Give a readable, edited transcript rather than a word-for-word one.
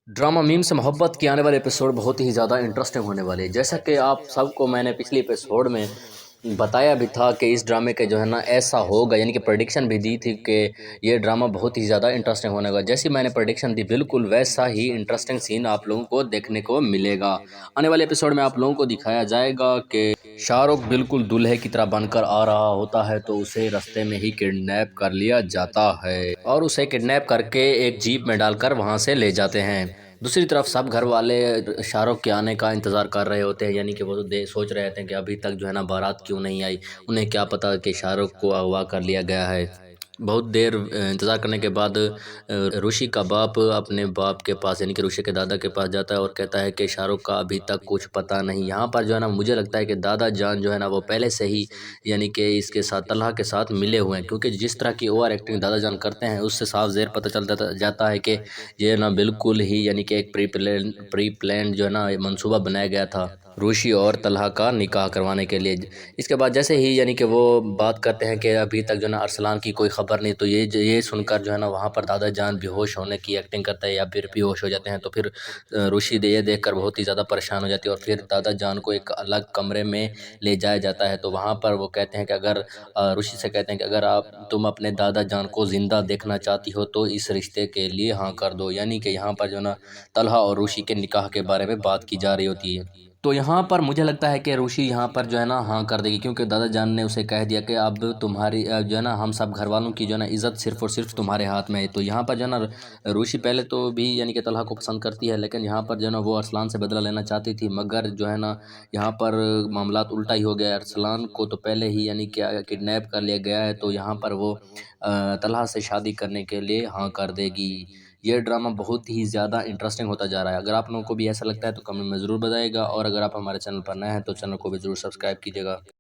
Drama meme से मोहब्बत के आने वाले एपिसोड बहुत ही ज़्यादा इंटरेस्टिंग होने वाले हैं। जैसा कि आप सबको मैंने पिछले एपिसोड में बताया भी था कि इस ड्रामे के जो है ना ऐसा होगा, यानी कि प्रेडिक्शन भी दी थी कि ये ड्रामा बहुत ही ज़्यादा इंटरेस्टिंग होने वाला। जैसी मैंने प्रेडिक्शन दी बिल्कुल वैसा ही इंटरेस्टिंग सीन आप लोगों को देखने को मिलेगा। आने वाले एपिसोड में आप लोगों को दिखाया जाएगा कि शाहरुख बिल्कुल दूल्हे की तरह बनकर आ रहा होता है तो उसे रास्ते में ही किडनैप कर लिया जाता है और उसे किडनैप करके एक जीप में डालकर वहां से ले जाते हैं। दूसरी तरफ सब घर वाले शाहरुख के आने का इंतज़ार कर रहे होते हैं, यानी कि वो तो सोच रहे होते हैं कि अभी तक जो है ना बारात क्यों नहीं आई। उन्हें क्या पता कि शाहरुख को अगवा कर लिया गया है। बहुत देर इंतज़ार करने के बाद ऋषि का बाप अपने बाप के पास यानी कि ऋषि के दादा के पास जाता है और कहता है कि शाहरुख का अभी तक कुछ पता नहीं। यहाँ पर जो है ना मुझे लगता है कि दादा जान जो है ना वो पहले से ही यानी कि इसके साथ तलहा के साथ मिले हुए हैं, क्योंकि जिस तरह की ओवर एक्टिंग दादा जान करते हैं उससे साफ ज़ेर पता चल जाता है कि ये ना बिल्कुल ही यानी कि एक प्री प्लान जो है ना मंसूबा बनाया गया था ऋषि और तलहा का निकाह करवाने के लिए। इसके बाद जैसे ही यानी कि वो बात करते हैं कि अभी तक जो है ना अरसलान की कोई ख़बर नहीं, तो ये सुनकर जो है ना वहाँ पर दादा जान बेहोश होने की एक्टिंग करता है या फिर बेहोश हो जाते हैं। तो फिर ऋषि ये देखकर बहुत ही ज़्यादा परेशान हो जाती है और फिर दादा जान को एक अलग कमरे में ले जाया जाता है। तो वहाँ पर वो कहते हैं कि अगर ऋषि से कहते हैं कि अगर तुम अपने दादा जान को ज़िंदा देखना चाहती हो तो इस रिश्ते के लिए हाँ कर दो। यानी कि यहाँ पर जो ना तलहा और ऋषि के निकाह के बारे में बात की जा रही होती है। तो यहाँ पर मुझे लगता है कि ऋषि यहाँ पर जो है ना हाँ कर देगी, क्योंकि दादा जान ने उसे कह दिया कि अब तुम्हारी जो है ना हम सब घर वालों की जो है ना इज़्ज़त सिर्फ और सिर्फ तुम्हारे हाथ में है। तो यहाँ पर जो है ना ऋषि पहले तो भी यानी कि तलहा को पसंद करती है, लेकिन यहाँ पर जो है ना वो अरसलान से बदला लेना चाहती थी, मगर जो है ना यहाँ पर मामला उल्टा ही हो गया। अरसलान को तो पहले ही यानी कि किडनैप कर लिया गया है, तो यहाँ पर वो तलहा से शादी करने के लिए हाँ कर देगी। ये ड्रामा बहुत ही ज़्यादा इंटरेस्टिंग होता जा रहा है। अगर आप लोगों को भी ऐसा लगता है तो कमेंट में ज़रूर बताइएगा, और अगर आप हमारे चैनल पर नए हैं तो चैनल को भी ज़रूर सब्सक्राइब कीजिएगा।